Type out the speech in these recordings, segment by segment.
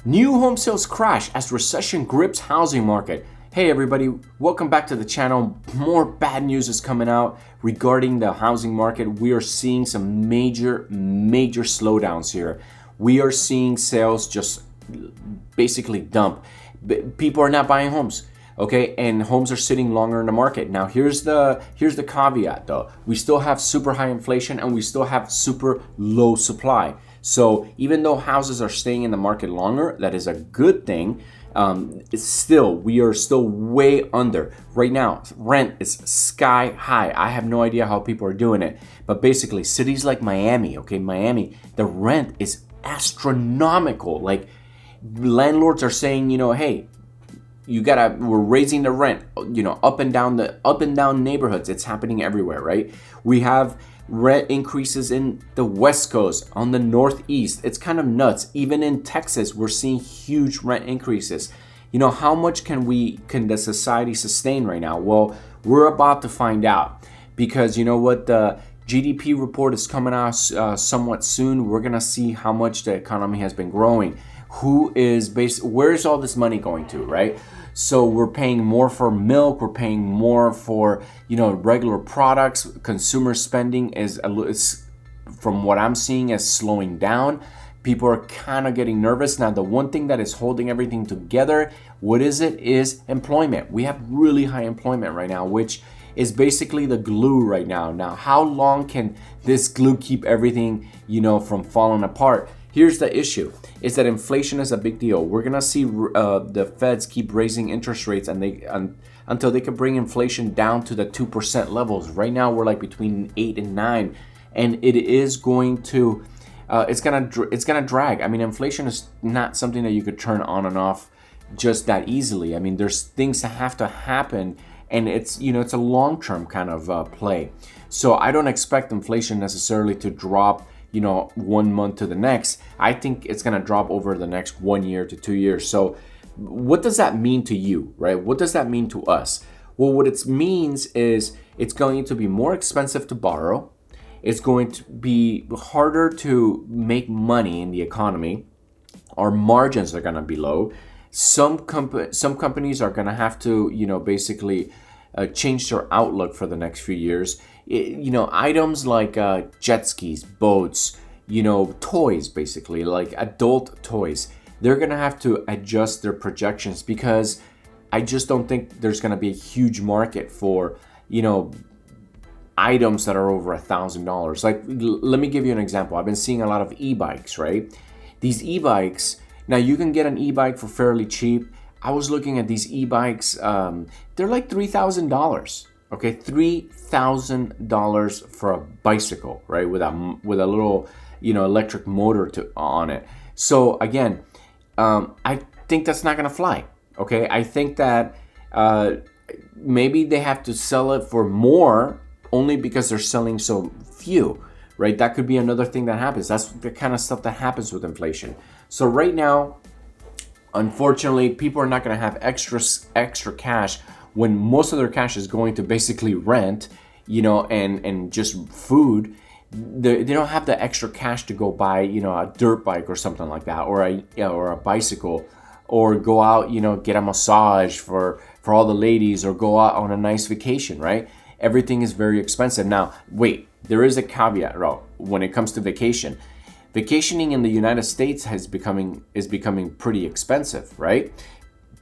New home sales crash as recession grips housing market. Hey everybody, welcome back to the channel. More bad news is coming out regarding the housing market. We are seeing some major slowdowns here. We are seeing sales just basically dump. People are not buying homes. Okay, and homes are sitting longer in the market. Now here's the caveat though. We still have super high inflation and we still have super low supply. So even though houses are staying in the market longer, that is a good thing. We are still way under. Right now, rent is sky high. I have no idea how people are doing it. But basically, cities like Miami, the rent is astronomical. Like landlords are saying, hey, we're raising the rent, up and down neighborhoods. It's happening everywhere, right? We have rent increases in the West Coast, on the Northeast. It's kind of nuts. Even in Texas, we're seeing huge rent increases. How much can the society sustain right now? Well, we're about to find out, because you know what, the GDP report is coming out somewhat soon. We're gonna see how much the economy has been growing. Where's all this money going to, right? So we're paying more for milk, we're paying more for, regular products. Consumer spending is from what I'm seeing, is slowing down. People are kind of getting nervous. Now, the one thing that is holding everything together, is employment. We have really high employment right now, which is basically the glue right now. Now, how long can this glue keep everything, from falling apart? Here's the issue, is that inflation is a big deal. We're gonna see the feds keep raising interest rates until they can bring inflation down to the 2% levels. Right now, we're like between 8 and 9, and it is going to, it's gonna drag. I mean, inflation is not something that you could turn on and off just that easily. I mean, there's things that have to happen, and it's a long-term kind of play. So I don't expect inflation necessarily to drop 1 month to the next. I think it's going to drop over the next 1 year to 2 years. So what does that mean to you, right? What does that mean to us? Well, what it means is it's going to be more expensive to borrow. It's going to be harder to make money in the economy. Our margins are going to be low. Some companies are going to have to, basically change their outlook for the next few years. Items like jet skis, boats, toys, basically like adult toys, they're gonna have to adjust their projections, because I just don't think there's gonna be a huge market for items that are over $1,000. Like, let me give you an example. I've been seeing a lot of e-bikes, right? These e-bikes, now you can get an e-bike for fairly cheap. I was looking at these e-bikes, they're like $3,000. Okay, $3,000 for a bicycle, right? With a little, electric motor on it. So again, I think that's not gonna fly. Okay, I think that maybe they have to sell it for more only because they're selling so few, right? That could be another thing that happens. That's the kind of stuff that happens with inflation. So right now, unfortunately, people are not gonna have extra cash when most of their cash is going to basically rent, and just food. They don't have the extra cash to go buy, a dirt bike or something like that, or a bicycle, or go out, get a massage for all the ladies, or go out on a nice vacation, right? Everything is very expensive. Now, wait, there is a caveat, when it comes to vacation. Vacationing in the United States is becoming pretty expensive, right?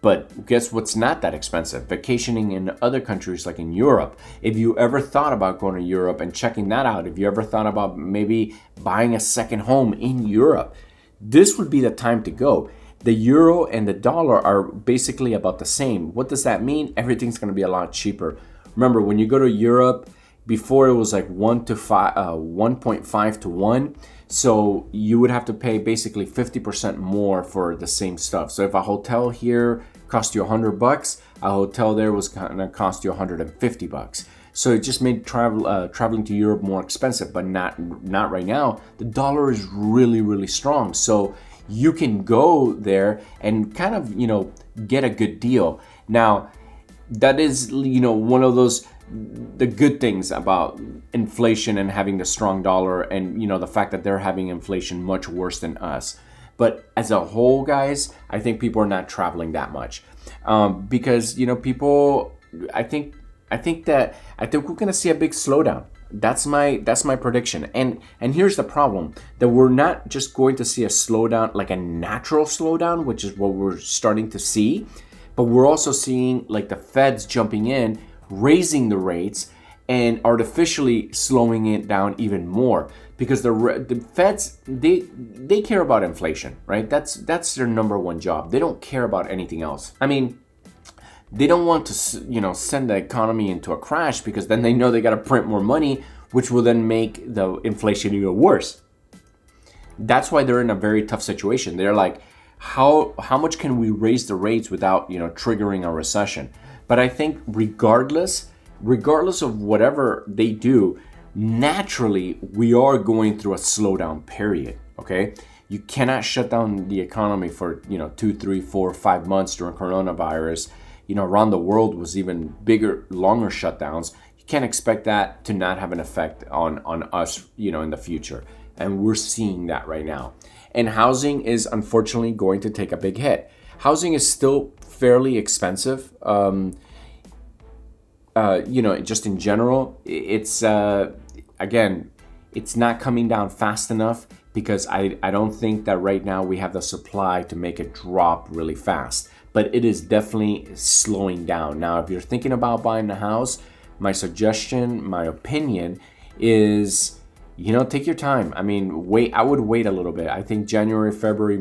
But guess what's not that expensive? Vacationing in other countries, like in Europe. If you ever thought about going to Europe and checking that out, if you ever thought about maybe buying a second home in Europe, this would be the time to go. The euro and the dollar are basically about the same. What does that mean? Everything's going to be a lot cheaper. Remember, when you go to Europe, before it was like 1.5 to 1. So you would have to pay basically 50% more for the same stuff. So if a hotel here cost you $100, a hotel there was gonna cost you $150. So it just made traveling to Europe more expensive, but not right now. The dollar is really strong. So you can go there and kind of, get a good deal. Now, that is, one of those the good things about inflation and having the strong dollar, and the fact that they're having inflation much worse than us. But as a whole, guys, I think people are not traveling that much because people. I think we're gonna see a big slowdown. That's my prediction. And here's the problem: that we're not just going to see a slowdown, like a natural slowdown, which is what we're starting to see, but we're also seeing like the Feds jumping in, raising the rates, and artificially slowing it down even more, because the Feds, they care about inflation, right? That's their number one job. They don't care about anything else. I mean, they don't want to send the economy into a crash, because then they know they got to print more money, which will then make the inflation even worse. That's why they're in a very tough situation. They're like, how much can we raise the rates without triggering a recession? But I think regardless of whatever they do, naturally we are going through a slowdown period. Okay, you cannot shut down the economy for 2, 3, 4, 5 months during coronavirus. Around the world was even bigger, longer shutdowns. You can't expect that to not have an effect on us, in the future. And we're seeing that right now. And housing is unfortunately going to take a big hit. Housing is still fairly expensive. Just in general, it's again, it's not coming down fast enough, because I don't think that right now we have the supply to make it drop really fast. But it is definitely slowing down. Now, if you're thinking about buying a house, my suggestion, my opinion is, take your time. I mean, I would wait a little bit. I think January, February,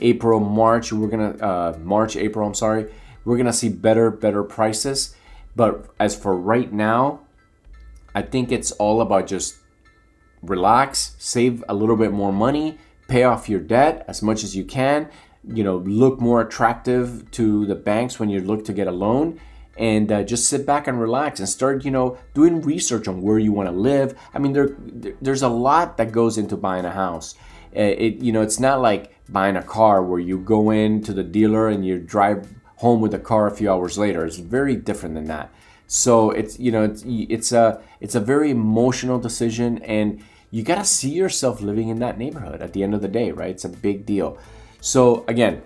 April, March, March, April, I'm sorry, we're gonna see better prices. But as for right now, I think it's all about just relax, save a little bit more money, pay off your debt as much as you can, look more attractive to the banks when you look to get a loan, and just sit back and relax and start, doing research on where you want to live. I mean, there's a lot that goes into buying a house. It's not like buying a car where you go into the dealer and you drive home with the car a few hours later. It's very different than that. So it's a very emotional decision, and you got to see yourself living in that neighborhood at the end of the day, right? It's a big deal. So again,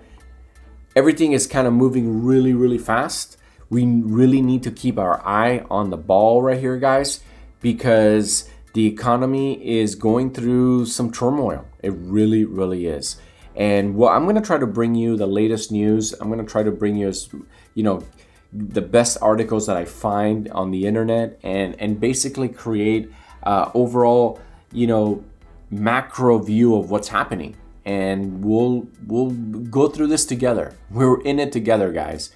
everything is kind of moving really, really fast. We really need to keep our eye on the ball right here, guys, because the economy is going through some turmoil. It really, really is. And I'm going to try to bring you the latest news. I'm going to try to bring you, the best articles that I find on the internet, and basically create overall, macro view of what's happening. And we'll go through this together. We're in it together, guys.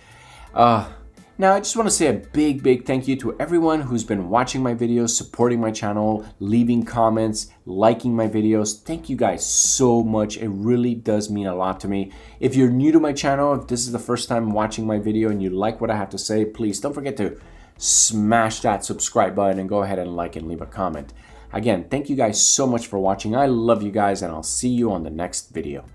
Now, I just want to say a big thank you to everyone who's been watching my videos, supporting my channel, leaving comments, liking my videos. Thank you guys so much. It really does mean a lot to me. If you're new to my channel, if this is the first time watching my video and you like what I have to say, please don't forget to smash that subscribe button and go ahead and like and leave a comment. Again, thank you guys so much for watching. I love you guys, and I'll see you on the next video.